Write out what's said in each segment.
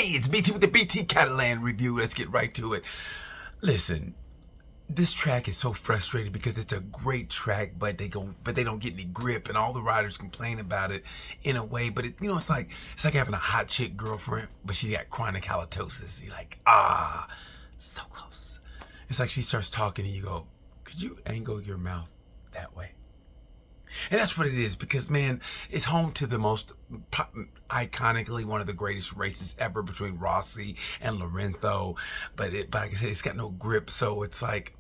Hey, it's BT with the BT Catalan review. Let's get right to it. Listen, this track is so frustrating because it's a great track, but they don't get any grip, and all the riders complain about it in a way. But it's like having a hot chick girlfriend, but she's got chronic halitosis. You're like, so close. It's like she starts talking, and you go, could you angle your mouth that way? And that's what it is, because man, it's home to the most iconically one of the greatest races ever between Rossi and Lorenzo, but like I said, it's got no grip, so it's like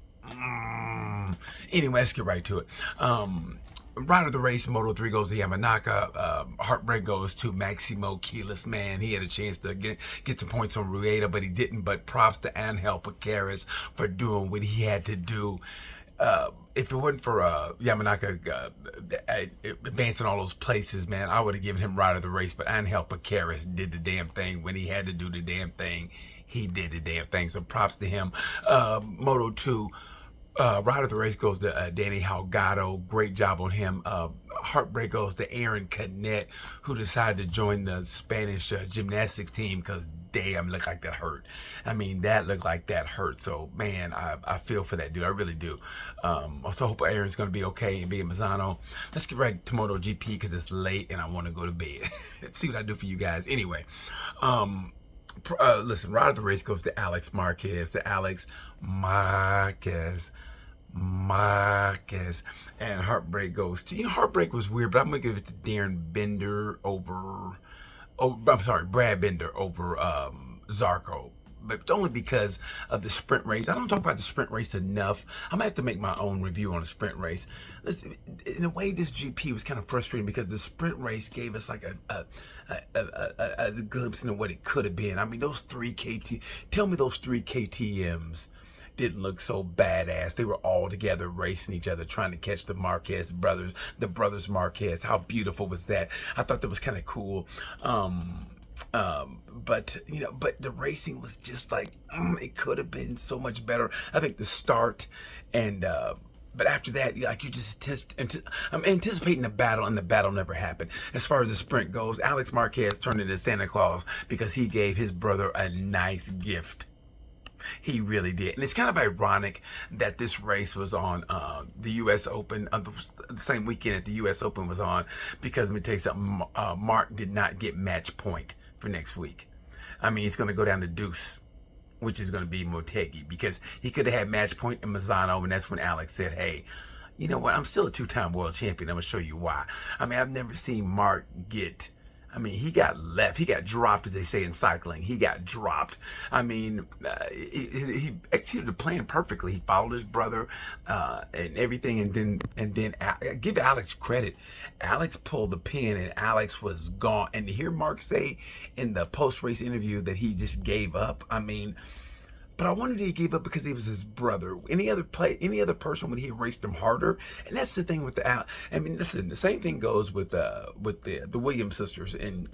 anyway, let's get right to it. Rider of the race, Moto3 goes to Yamanaka. Heartbreak goes to Maximo Keyless. Man, he had a chance to get some points on Rueda, but he didn't. But props to Angel Paqueras for doing what he had to do. If it wasn't for Yamanaka advancing all those places, man, I would have given him Rider of the race. But Angel Paqueras did the damn thing when he had to do the damn thing. He did the damn thing. So props to him. Moto2. Rider of the race goes to Danny Halgado. Great job on him. Heartbreak goes to Aaron Canet, who decided to join the Spanish gymnastics team because damn, looked like that hurt. I mean, that looked like that hurt. So man, I feel for that dude. I really do. Also hope Aaron's going to be okay and be in Mazzano. Let's get right to MotoGP because it's late and I want to go to bed. Let's see what I do for you guys. Anyway, listen, Rider of the race goes to Alex Marquez. And Heartbreak goes to, Heartbreak was weird, but I'm gonna give it to Brad Bender over Zarco, but only because of the sprint race. I don't talk about the sprint race enough. I'm gonna have to make my own review on the sprint race. Listen, in a way, this GP was kind of frustrating because the sprint race gave us like a glimpse into what it could have been. I mean, those three KTMs didn't look so badass. They were all together racing each other, trying to catch the Marquez brothers, the brothers Marquez. How beautiful was that? I thought that was kind of cool. But the racing was just like, it could have been so much better. I think the start and, but after that, like I'm anticipating the battle, and the battle never happened. As far as the sprint goes, Alex Marquez turned into Santa Claus because he gave his brother a nice gift. He really did. And it's kind of ironic that this race was on the U.S. Open, the same weekend that the U.S. Open was on, because let me tell you something, Mark did not get match point for next week. I mean, it's going to go down to Deuce, which is going to be Motegi, because he could have had match point in Mazzano, and that's when Alex said, hey, you know what, I'm still a two-time world champion. I'm going to show you why. I mean, I've never seen Mark get... I mean, he got dropped, as they say in cycling. He got dropped. I mean, he executed the plan perfectly. He followed his brother and everything, and then give Alex credit. Alex pulled the pin, and Alex was gone. And to hear Mark say in the post-race interview that he just gave up, I mean. But I wondered if he gave up because he was his brother. Any other person, would he have raced him harder? And that's the thing with I mean, listen, the same thing goes with the Williams sisters in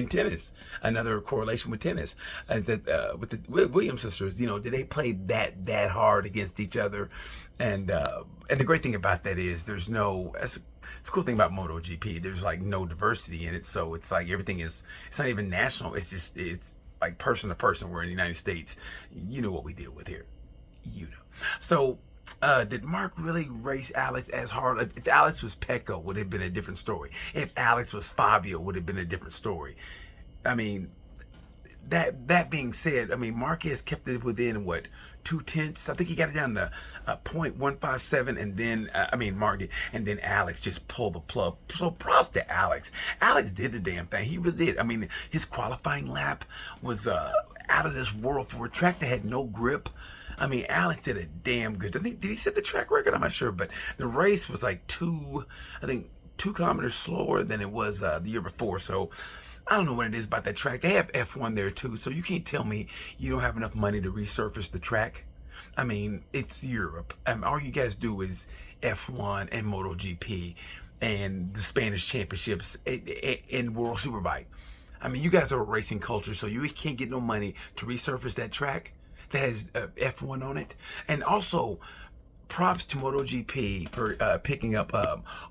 tennis. Another correlation with tennis is that with the Williams sisters, did they play that hard against each other? And the great thing about that is it's a cool thing about MotoGP. There's like no diversity in it, so it's like it's not even national. It's like person to person. We're in the United States. You know what we deal with here. So, did Mark really race Alex as hard? If Alex was Pecco, would have been a different story. If Alex was Fabio, would have been a different story. I mean, that being said, I mean, Marquez kept it within what, 0.2. I think he got it down to 0.157, and then Mark did, and then Alex just pulled the plug. So props to Alex. Alex did the damn thing. He really did. I mean, his qualifying lap was out of this world for a track that had no grip. I mean, Alex did a damn good. I think, did he set the track record? I'm not sure, but the race was like 2 kilometers slower than it was the year before. So I don't know what it is about that track. They have F1 there too, so you can't tell me you don't have enough money to resurface the track. I mean, it's Europe. All you guys do is F1 and MotoGP and the Spanish championships and World Superbike. I mean, you guys are a racing culture, so you can't get no money to resurface that track that has F1 on it. And also, props to MotoGP for picking up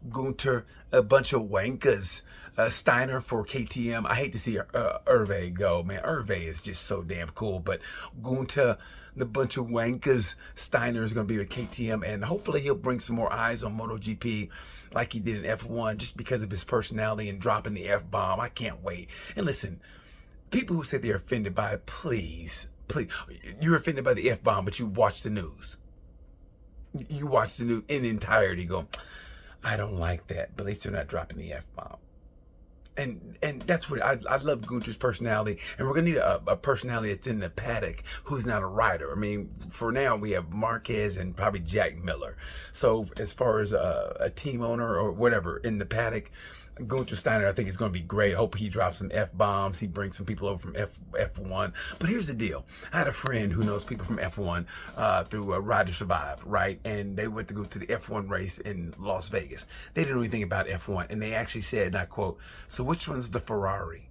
Gunter, a bunch of wankers. Steiner for KTM. I hate to see Hervé go, man. Hervé is just so damn cool, but Gunter, the bunch of wankers, Steiner is going to be with KTM, and hopefully he'll bring some more eyes on MotoGP like he did in F1 just because of his personality and dropping the F-bomb. I can't wait. And listen, people who say they're offended by it, please, you're offended by the F-bomb, but you watch the news. You watch the news in entirety, go, I don't like that, but at least they're not dropping the F-bomb. And that's what I love Gunter's personality, and we're gonna need a personality that's in the paddock who's not a rider. I mean, for now we have Marquez and probably Jack Miller. So as far as a team owner or whatever in the paddock, Gunter Steiner, I think is going to be great. I hope he drops some F-bombs. He brings some people over from F1. But here's the deal. I had a friend who knows people from F1 through Ride to Survive, right? And they went to go to the F1 race in Las Vegas. They didn't know anything about F1. And they actually said, and I quote, so which one's the Ferrari?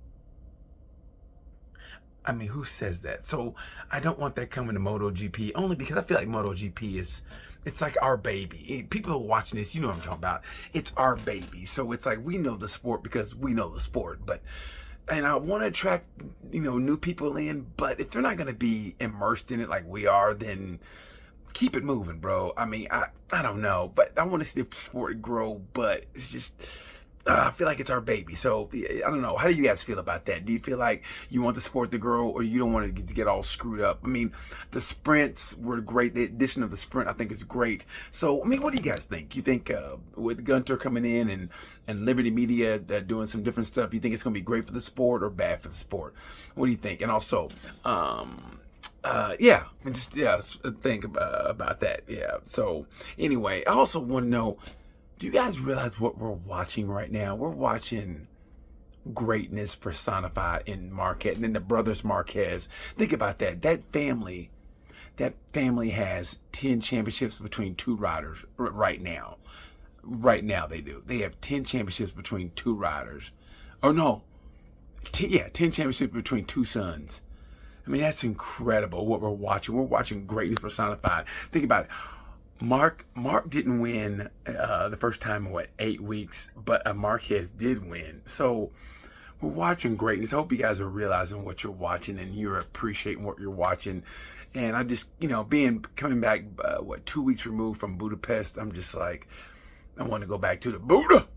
I mean, who says that? So I don't want that coming to MotoGP, only because I feel like MotoGP it's like our baby. People who are watching this, you know what I'm talking about. It's our baby. So it's like we know the sport because we know the sport. And I want to attract, new people in, but if they're not going to be immersed in it like we are, then keep it moving, bro. I mean, I don't know, but I want to see the sport grow, but it's just, I feel like it's our baby. So I don't know. How do you guys feel about that? Do you feel like you want the sport to grow, or you don't want it to get all screwed up? I mean, the sprints were great. The addition of the sprint, I think, is great. So, I mean, what do you guys think? You think with Gunter coming in and Liberty Media doing some different stuff, you think it's going to be great for the sport or bad for the sport? What do you think? And also, think about that. Yeah. So anyway, I also want to know, do you guys realize what we're watching right now? We're watching greatness personified in Marquez and then the brothers Marquez. Think about that. That family has 10 championships between two riders right now. Right now they do. They have 10 championships between two riders. Oh no. 10 championships between two sons. I mean, that's incredible what we're watching. We're watching greatness personified. Think about it. Mark didn't win the first time in 8 weeks, but Marquez did win. So we're watching greatness. I hope you guys are realizing what you're watching and you're appreciating what you're watching. And I just, coming back 2 weeks removed from Budapest, I'm just like, I want to go back to the Buddha.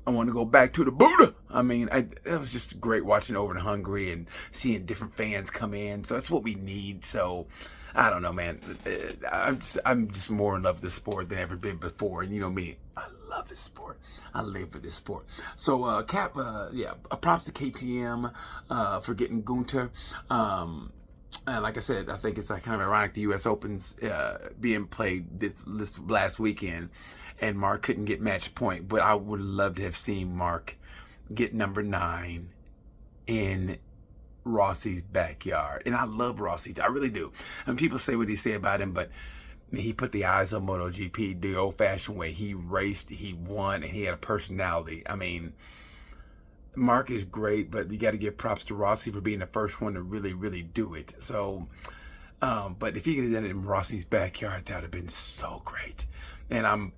I want to go back to the Buddha. I mean, it was just great watching over in Hungary and seeing different fans come in. So that's what we need. So I don't know, man. I'm just more in love with this sport than ever been before. And you know me, I love this sport. I live for this sport. So props to KTM for getting Gunter. And like I said, I think it's kind of ironic the U.S. Open's being played this last weekend, and Mark couldn't get match point. But I would love to have seen Mark get number 9 in Rossi's backyard. And I love Rossi. I really do. And people say what they say about him, but he put the eyes on MotoGP the old-fashioned way. He raced, he won, and he had a personality. I mean, Mark is great, but you got to give props to Rossi for being the first one to really, really do it. So, but if he could have done it in Rossi's backyard, that would have been so great. But I'm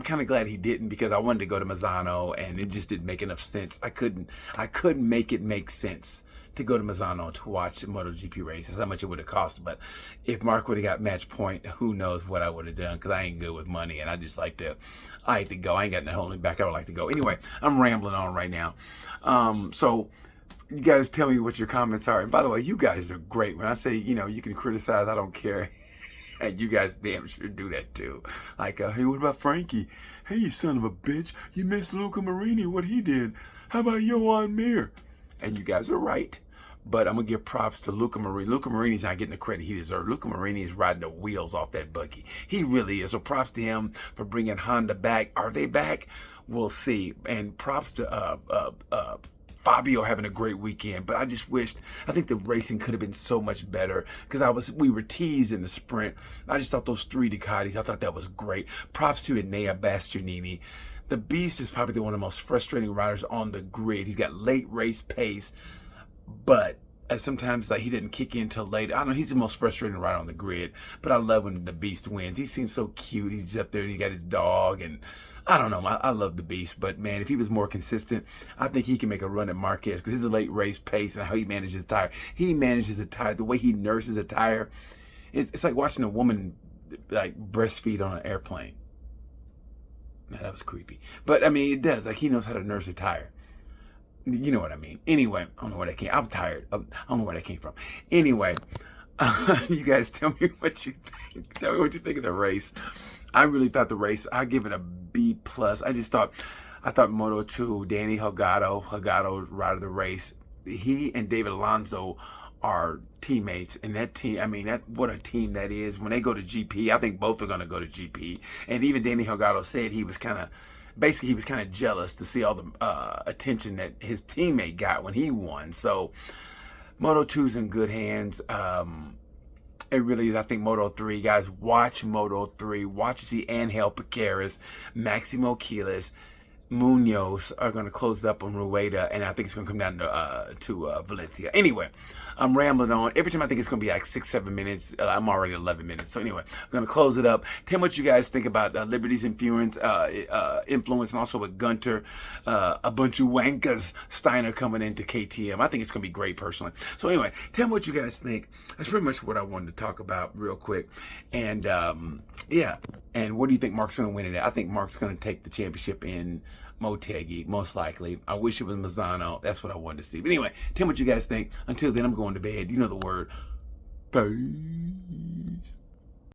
kind of glad he didn't, because I wanted to go to Misano and it just didn't make enough sense. I couldn't make it make sense to go to Misano to watch the MotoGP race. That's how much it would have cost. But if Mark would have got match point, who knows what I would have done, because I ain't good with money and I like to go. I ain't got no holding back. I would like to go. Anyway, I'm rambling on right now. So you guys tell me what your comments are. And by the way, you guys are great. When I say, you can criticize, I don't care. And you guys damn sure do that too. Like, hey, what about Frankie? Hey, you son of a bitch. You missed Luca Marini, what he did. How about Johan Mir? And you guys are right. But I'm going to give props to Luca Marini. Luca Marini's not getting the credit he deserves. Luca Marini is riding the wheels off that buggy. He really is. So props to him for bringing Honda back. Are they back? We'll see. And props to Fabio having a great weekend, but I think the racing could have been so much better, because we were teased in the sprint. I just thought those 3 Ducatis, I thought that was great. Props to Enea Bastianini. The Beast is probably one of the most frustrating riders on the grid. He's got late race pace, but sometimes like he didn't kick in till late. I don't know. He's the most frustrating rider on the grid, but I love when the Beast wins. He seems so cute. He's up there and he got his dog, and I don't know. I love the Beast, but man, if he was more consistent, I think he can make a run at Marquez because his late race pace and how he manages the tire. He manages the tire, the way he nurses a tire. It's like watching a woman like breastfeed on an airplane. Now, that was creepy, but I mean, it does. Like he knows how to nurse a tire. You know what I mean. Anyway, I don't know where that came. I'm tired. I don't know where that came from. Anyway, you guys tell me what you think. Tell me what you think of the race. I really thought the race, I give it a B+. I thought Moto 2, Danny Holgado ride of the race. He and David Alonso are teammates, and that team, I mean, what a team that is. When they go to GP, I think both are going to go to GP. And even Danny Holgado said he was kind of jealous to see all the attention that his teammate got when he won. So Moto 2's in good hands. It really is. I think Moto 3, guys, watch Moto 3. Watch to see Angel Piqueras, Maximo Quiles, Munoz are going to close it up on Rueda, and I think it's going to come down to Valencia. Anyway, I'm rambling on. Every time I think it's going to be like 6-7 minutes, I'm already 11 minutes. So anyway, I'm going to close it up. Tell me what you guys think about Liberty's influence, and also with Gunter, a bunch of wankers, Steiner coming into KTM. I think it's going to be great personally. So anyway, tell me what you guys think. That's pretty much what I wanted to talk about real quick. And yeah. And what do you think Mark's going to win it at? I think Mark's going to take the championship in Motegi, most likely. I wish it was Mazzano. That's what I wanted to see. But anyway, tell me what you guys think. Until then, I'm going to bed. You know the word. Bye.